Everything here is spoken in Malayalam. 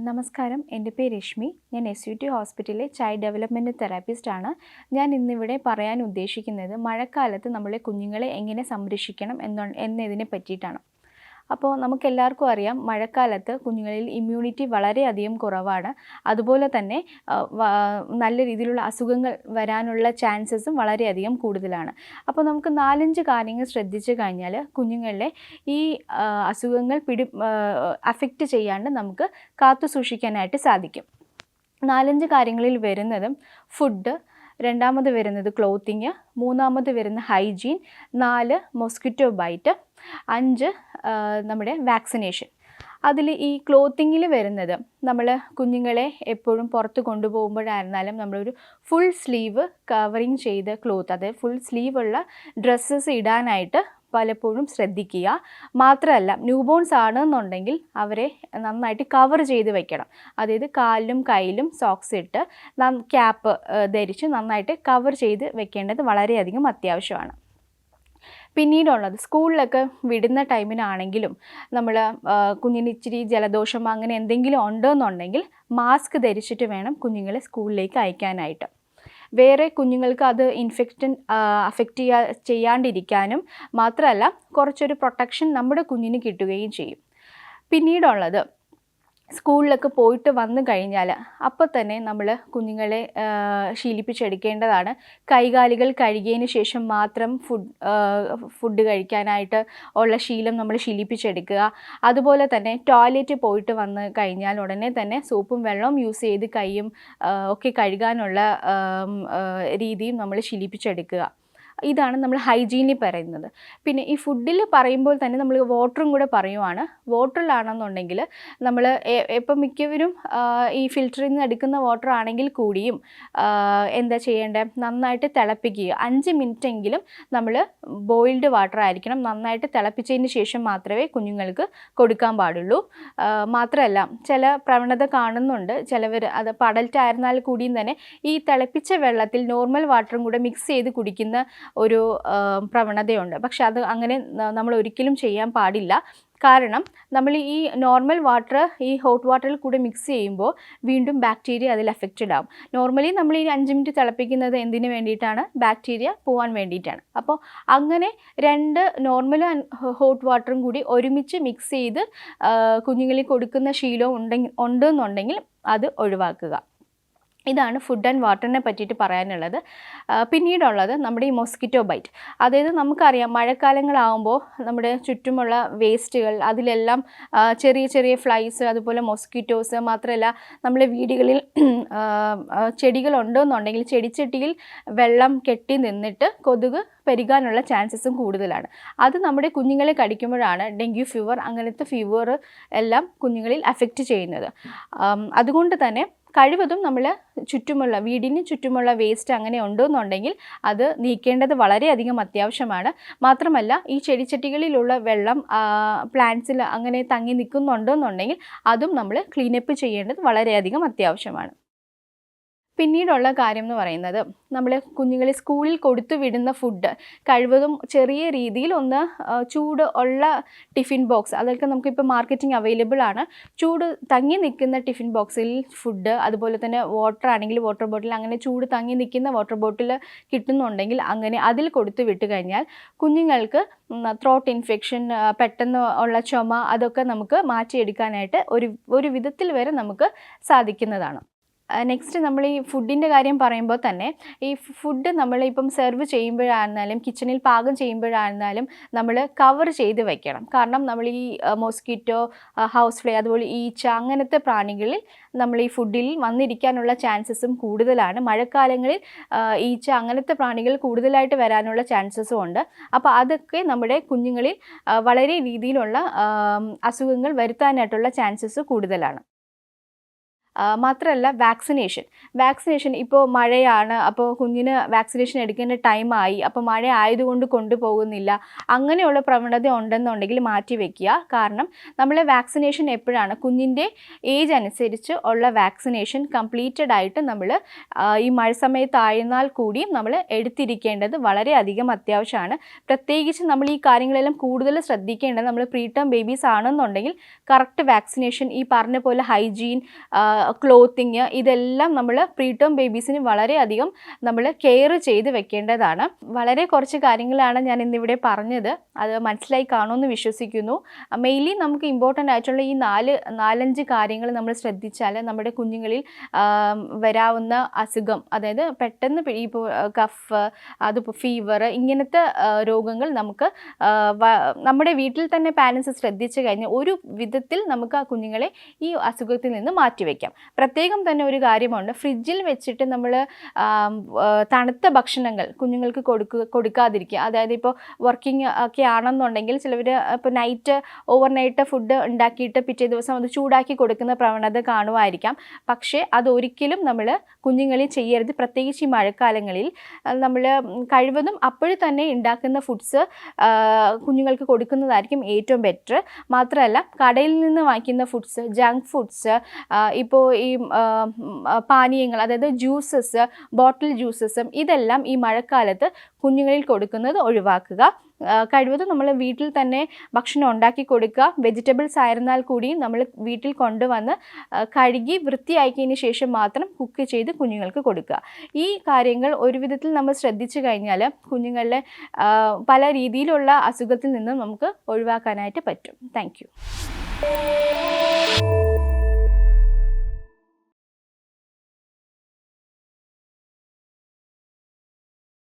നമസ്കാരം, എൻ്റെ പേര് രശ്മി. ഞാൻ SUT ഹോസ്പിറ്റലിലെ ചൈൽഡ് ഡെവലപ്മെൻറ്റ് തെറാപ്പിസ്റ്റാണ്. ഞാൻ ഇന്നിവിടെ പറയാൻ ഉദ്ദേശിക്കുന്നത് മഴക്കാലത്ത് നമ്മളെ കുഞ്ഞുങ്ങളെ എങ്ങനെ സംരക്ഷിക്കണം എന്നതിനെ പറ്റിയിട്ടാണ്. അപ്പോൾ നമുക്കെല്ലാവർക്കും അറിയാം, മഴക്കാലത്ത് കുഞ്ഞുങ്ങളിൽ ഇമ്മ്യൂണിറ്റി വളരെയധികം കുറവാണ്. അതുപോലെ തന്നെ നല്ല രീതിയിലുള്ള അസുഖങ്ങൾ വരാനുള്ള ചാൻസസും വളരെയധികം കൂടുതലാണ്. അപ്പോൾ നമുക്ക് 4-5 കാര്യങ്ങൾ ശ്രദ്ധിച്ചു കഴിഞ്ഞാൽ കുഞ്ഞുങ്ങളിലെ ഈ അസുഖങ്ങൾ അഫക്റ്റ് ചെയ്യാണ്ട് നമുക്ക് കാത്തു സൂക്ഷിക്കാനായിട്ട് സാധിക്കും. 4-5 കാര്യങ്ങളിൽ വരുന്നതും ഫുഡ്, രണ്ടാമത് വരുന്നത് ക്ലോത്തിങ്, മൂന്നാമത് വരുന്ന ഹൈജീൻ, 4 മോസ്കിറ്റോ ബൈറ്റ്, 5 നമ്മുടെ വാക്സിനേഷൻ. അതിൽ ഈ ക്ലോത്തിങ്ങിൽ വരുന്നത് നമ്മൾ കുഞ്ഞുങ്ങളെ എപ്പോഴും പുറത്ത് കൊണ്ടുപോകുമ്പോഴായിരുന്നാലും നമ്മളൊരു ഫുൾ സ്ലീവ് കവറിങ് ചെയ്ത ക്ലോത്ത്, അതായത് ഫുൾ സ്ലീവുള്ള ഡ്രസ്സസ് ഇടാനായിട്ട് പലപ്പോഴും ശ്രദ്ധിക്കുക. മാത്രമല്ല, ന്യൂബോൺസ് ആണെന്നുണ്ടെങ്കിൽ അവരെ നന്നായിട്ട് കവർ ചെയ്ത് വെക്കണം. അതായത് കാലിലും കയ്യിലും സോക്സ് ഇട്ട് ക്യാപ്പ് ധരിച്ച് നന്നായിട്ട് കവർ ചെയ്ത് വെക്കേണ്ടത് വളരെയധികം അത്യാവശ്യമാണ്. പിന്നീടുള്ളത്, സ്കൂളിലൊക്കെ വിടുന്ന ടൈമിനാണെങ്കിലും നമ്മൾ കുഞ്ഞിന് ഇച്ചിരി ജലദോഷം അങ്ങനെ എന്തെങ്കിലും ഉണ്ടെന്നുണ്ടെങ്കിൽ മാസ്ക് ധരിച്ചിട്ട് വേണം കുഞ്ഞുങ്ങളെ സ്കൂളിലേക്ക് അയക്കാനായിട്ട്. വേറെ കുഞ്ഞുങ്ങൾക്ക് അത് അഫക്റ്റ് ചെയ്യാണ്ടിരിക്കാനും മാത്രമല്ല കുറച്ചൊരു പ്രൊട്ടക്ഷൻ നമ്മുടെ കുഞ്ഞിന് കിട്ടുകയും ചെയ്യും. പിന്നീടുള്ളത്, സ്കൂളിലൊക്കെ പോയിട്ട് വന്നു കഴിഞ്ഞാൽ അപ്പോൾ തന്നെ നമ്മൾ കുഞ്ഞുങ്ങളെ ശീലിപ്പിച്ചെടുക്കേണ്ടതാണ് കൈകാലുകൾ കഴുകിയതിന് ശേഷം മാത്രം ഫുഡ് കഴിക്കാനായിട്ട് ഉള്ള ശീലം നമ്മൾ ശീലിപ്പിച്ചെടുക്കുക. അതുപോലെ തന്നെ ടോയ്ലറ്റ് പോയിട്ട് വന്ന് കഴിഞ്ഞാൽ ഉടനെ തന്നെ സോപ്പും വെള്ളവും യൂസ് ചെയ്ത് കൈയും ഒക്കെ കഴുകാനുള്ള രീതിയും നമ്മൾ ശീലിപ്പിച്ചെടുക്കുക. ഇതാണ് നമ്മൾ ഹൈജീനിൽ പറയുന്നത്. പിന്നെ ഈ ഫുഡിൽ പറയുമ്പോൾ തന്നെ നമ്മൾ വാട്ടറും കൂടെ പറയുവാണ്. വാട്ടറിലാണെന്നുണ്ടെങ്കിൽ നമ്മൾ ഇപ്പം മിക്കവരും ഈ ഫിൽറ്ററിൽ നിന്ന് എടുക്കുന്ന വാട്ടർ ആണെങ്കിൽ കൂടിയും എന്താ ചെയ്യേണ്ടത്, നന്നായിട്ട് തിളപ്പിക്കുക. 5 മിനിറ്റെങ്കിലും നമ്മൾ ബോയിൽഡ് വാട്ടർ ആയിരിക്കണം. നന്നായിട്ട് തിളപ്പിച്ചതിന് ശേഷം മാത്രമേ കുഞ്ഞുങ്ങൾക്ക് കൊടുക്കാൻ പാടുള്ളൂ. മാത്രമല്ല, ചില പ്രവണത കാണുന്നുണ്ട്, ചിലവർ അത് അഡൽട്ടായിരുന്നാൽ കൂടിയും തന്നെ ഈ തിളപ്പിച്ച വെള്ളത്തിൽ നോർമൽ വാട്ടറും കൂടെ മിക്സ് ചെയ്ത് കുടിക്കുന്ന ഒരു പ്രവണതയുണ്ട്. പക്ഷെ അത് അങ്ങനെ നമ്മൾ ഒരിക്കലും ചെയ്യാൻ പാടില്ല. കാരണം നമ്മൾ ഈ നോർമൽ വാട്ടർ ഈ ഹോട്ട് വാട്ടറിൽ കൂടെ മിക്സ് ചെയ്യുമ്പോൾ വീണ്ടും ബാക്ടീരിയ അതിൽ അഫക്റ്റഡ് ആവും. നോർമലി നമ്മൾ ഈ 5 മിനിറ്റ് തിളപ്പിക്കുന്നത് എന്തിനു വേണ്ടിയിട്ടാണ്? ബാക്ടീരിയ പോകാൻ വേണ്ടിയിട്ടാണ്. അപ്പോൾ അങ്ങനെ 2 നോർമലും ഹോട്ട് വാട്ടറും കൂടി ഒരുമിച്ച് മിക്സ് ചെയ്ത് കുഞ്ഞുങ്ങളിൽ കൊടുക്കുന്ന ശീലം ഉണ്ടെന്നുണ്ടെങ്കിൽ അത് ഒഴിവാക്കുക. ഇതാണ് ഫുഡ് ആൻഡ് വാട്ടറിനെ പറ്റിയിട്ട് പറയാനുള്ളത്. പിന്നീടുള്ളത് നമ്മുടെ ഈ മോസ്കിറ്റോ ബൈറ്റ്. അതായത് നമുക്കറിയാം, മഴക്കാലങ്ങളാകുമ്പോൾ നമ്മുടെ ചുറ്റുമുള്ള വേസ്റ്റുകൾ അതിലെല്ലാം ചെറിയ ചെറിയ ഫ്ലൈസ്, അതുപോലെ മോസ്കിറ്റോസ്, മാത്രമല്ല നമ്മളെ വീടുകളിൽ ചെടികളുണ്ടെന്നുണ്ടെങ്കിൽ ചെടിച്ചട്ടിയിൽ വെള്ളം കെട്ടി നിന്നിട്ട് കൊതുക് പെരുകാനുള്ള ചാൻസസും കൂടുതലാണ്. അത് നമ്മുടെ കുഞ്ഞുങ്ങളെ കടിക്കുമ്പോഴാണ് ഡെങ്കി ഫീവർ, അങ്ങനത്തെ ഫീവർ എല്ലാം കുഞ്ഞുങ്ങളിൽ അഫക്റ്റ് ചെയ്യുന്നത്. അതുകൊണ്ട് തന്നെ കഴിവതും നമ്മൾ വീടിന് ചുറ്റുമുള്ള വേസ്റ്റ് അങ്ങനെ ഉണ്ടെന്നുണ്ടെങ്കിൽ അത് നീക്കേണ്ടത് വളരെയധികം അത്യാവശ്യമാണ്. മാത്രമല്ല, ഈ ചെടിച്ചട്ടികളിലുള്ള വെള്ളം പ്ലാന്റ്സിൽ അങ്ങനെ തങ്ങി നിൽക്കുന്നുണ്ടെന്നുണ്ടെങ്കിൽ അതും നമ്മൾ ക്ലീനപ്പ് ചെയ്യേണ്ടത് വളരെയധികം അത്യാവശ്യമാണ്. പിന്നീടുള്ള കാര്യം എന്ന് പറയുന്നത്, നമ്മൾ കുഞ്ഞുങ്ങളെ സ്കൂളിൽ കൊടുത്തു വിടുന്ന ഫുഡ് കഴിവതും ചെറിയ രീതിയിൽ ഒന്ന് ചൂട് ഉള്ള ടിഫിൻ ബോക്സ്, അതൊക്കെ നമുക്കിപ്പോൾ മാർക്കറ്റിംഗ് അവൈലബിൾ ആണ്. ചൂട് തങ്ങി നിൽക്കുന്ന ടിഫിൻ ബോക്സിൽ ഫുഡ്, അതുപോലെ തന്നെ വാട്ടർ ആണെങ്കിൽ വാട്ടർ ബോട്ടിൽ, അങ്ങനെ ചൂട് തങ്ങി നിൽക്കുന്ന വാട്ടർ ബോട്ടിൽ കിട്ടുന്നുണ്ടെങ്കിൽ അങ്ങനെ അതിൽ കൊടുത്തു വിട്ട് കഴിഞ്ഞാൽ കുഞ്ഞുങ്ങൾക്ക് ത്രോട്ട് ഇൻഫെക്ഷൻ, പെട്ടെന്ന് ഉള്ള ചുമ, അതൊക്കെ നമുക്ക് മാറ്റിയെടുക്കാനായിട്ട് ഒരു വിധത്തിൽ വരെ നമുക്ക് സാധിക്കുന്നതാണ്. നെക്സ്റ്റ്, നമ്മൾ ഈ ഫുഡിൻ്റെ കാര്യം പറയുമ്പോൾ തന്നെ ഈ ഫുഡ് നമ്മളിപ്പം സെർവ് ചെയ്യുമ്പോഴായിരുന്നാലും കിച്ചണിൽ പാകം ചെയ്യുമ്പോഴായിരുന്നാലും നമ്മൾ കവർ ചെയ്ത് വയ്ക്കണം. കാരണം നമ്മൾ ഈ മോസ്കിറ്റോ, ഹൗസ് ഫ്ലൈ, അതുപോലെ ഈച്ച, അങ്ങനത്തെ പ്രാണികളിൽ നമ്മൾ ഈ ഫുഡിൽ വന്നിരിക്കാനുള്ള ചാൻസസും കൂടുതലാണ്. മഴക്കാലങ്ങളിൽ ഈച്ച അങ്ങനത്തെ പ്രാണികൾ കൂടുതലായിട്ട് വരാനുള്ള ചാൻസസും ഉണ്ട്. അപ്പോൾ അതൊക്കെ നമ്മുടെ കുഞ്ഞുങ്ങളിൽ വളരെ രീതിയിലുള്ള അസുഖങ്ങൾ വരുത്താനായിട്ടുള്ള ചാൻസസ് കൂടുതലാണ്. മാത്രമല്ല വാക്സിനേഷൻ ഇപ്പോൾ മഴയാണ്, അപ്പോൾ കുഞ്ഞിന് വാക്സിനേഷൻ എടുക്കേണ്ട ടൈമായി, അപ്പോൾ മഴ ആയതുകൊണ്ട് കൊണ്ടുപോകുന്നില്ല, അങ്ങനെയുള്ള പ്രവണത ഉണ്ടെന്നുണ്ടെങ്കിൽ മാറ്റി വയ്ക്കുക. കാരണം നമ്മൾ വാക്സിനേഷൻ എപ്പോഴാണ് കുഞ്ഞിൻ്റെ ഏജ് അനുസരിച്ച് ഉള്ള വാക്സിനേഷൻ കംപ്ലീറ്റഡ് ആയിട്ട് നമ്മൾ ഈ മഴ സമയത്തായിരുന്നാൽ കൂടിയും നമ്മൾ എടുത്തിരിക്കേണ്ടത് വളരെയധികം അത്യാവശ്യമാണ്. പ്രത്യേകിച്ച് നമ്മൾ ഈ കാര്യങ്ങളെല്ലാം കൂടുതൽ ശ്രദ്ധിക്കേണ്ടത് നമ്മൾ പ്രീ ടേം ബേബീസ് ആണെന്നുണ്ടെങ്കിൽ കറക്റ്റ് വാക്സിനേഷൻ, ഈ പറഞ്ഞ പോലെ ഹൈജീൻ, ക്ലോത്തിങ്, ഇതെല്ലാം നമ്മൾ പ്രീ ടേം ബേബീസിന് വളരെയധികം നമ്മൾ കെയർ ചെയ്ത് വെക്കേണ്ടതാണ്. വളരെ കുറച്ച് കാര്യങ്ങളാണ് ഞാൻ ഇന്നിവിടെ പറഞ്ഞത്. അത് മനസ്സിലായി കാണുമെന്ന് വിശ്വസിക്കുന്നു. മെയിൻലി നമുക്ക് ഇമ്പോർട്ടൻ്റ് ആയിട്ടുള്ള ഈ 4-5 കാര്യങ്ങൾ നമ്മൾ ശ്രദ്ധിച്ചാൽ നമ്മുടെ കുഞ്ഞുങ്ങളിൽ വരാവുന്ന അസുഖം, അതായത് പെട്ടെന്ന് ഇപ്പോൾ കഫ്, അതിപ്പോൾ ഫീവർ, ഇങ്ങനത്തെ രോഗങ്ങൾ നമുക്ക് നമ്മുടെ വീട്ടിൽ തന്നെ പാരൻസ് ശ്രദ്ധിച്ചു കഴിഞ്ഞാൽ ഒരു വിധത്തിൽ നമുക്ക് ആ കുഞ്ഞുങ്ങളെ ഈ അസുഖത്തിൽ നിന്ന് മാറ്റിവെക്കാം. പ്രത്യേകം തന്നെ ഒരു കാര്യമുണ്ട്, ഫ്രിഡ്ജിൽ വെച്ചിട്ട് നമ്മൾ തണുത്ത ഭക്ഷണങ്ങൾ കുഞ്ഞുങ്ങൾക്ക് കൊടുക്കാതിരിക്കുക. അതായത് ഇപ്പോൾ വർക്കിംഗ് ഒക്കെ ആണെന്നുണ്ടെങ്കിൽ ചിലവർ ഇപ്പോൾ ഓവർനൈറ്റ് ഫുഡ് ഉണ്ടാക്കിയിട്ട് പിറ്റേ ദിവസം അത് ചൂടാക്കി കൊടുക്കുന്ന പ്രവണത കാണുമായിരിക്കാം. പക്ഷേ അതൊരിക്കലും നമ്മൾ കുഞ്ഞുങ്ങളിൽ ചെയ്യരുത്. പ്രത്യേകിച്ച് ഈ മഴക്കാലങ്ങളിൽ നമ്മൾ കഴിവതും അപ്പോഴും തന്നെ ഉണ്ടാക്കുന്ന ഫുഡ്സ് കുഞ്ഞുങ്ങൾക്ക് കൊടുക്കുന്നതായിരിക്കും ഏറ്റവും ബെറ്റർ. മാത്രമല്ല കടയിൽ നിന്ന് വാങ്ങിക്കുന്ന ഫുഡ്സ്, ജങ്ക് ഫുഡ്സ്, ഇപ്പോൾ ഈ പാനീയങ്ങൾ, അതായത് ജ്യൂസസ്, ബോട്ടിൽ ജ്യൂസസും ഇതെല്ലാം ഈ മഴക്കാലത്ത് കുഞ്ഞുങ്ങളിൽ കൊടുക്കുന്നത് ഒഴിവാക്കുക. കഴിവതും നമ്മൾ വീട്ടിൽ തന്നെ ഭക്ഷണം ഉണ്ടാക്കി കൊടുക്കുക. വെജിറ്റബിൾസ് ആയിരുന്നാൽ കൂടിയും നമ്മൾ വീട്ടിൽ കൊണ്ടുവന്ന് കഴുകി വൃത്തിയാക്കിയതിന് ശേഷം മാത്രം കുക്ക് ചെയ്ത് കുഞ്ഞുങ്ങൾക്ക് കൊടുക്കുക. ഈ കാര്യങ്ങൾ ഒരു വിധത്തിൽ നമ്മൾ ശ്രദ്ധിച്ചു കഴിഞ്ഞാൽ കുഞ്ഞുങ്ങളെ പല രീതിയിലുള്ള അസുഖത്തിൽ നിന്നും നമുക്ക് ഒഴിവാക്കാനായിട്ട് പറ്റും. Thank you.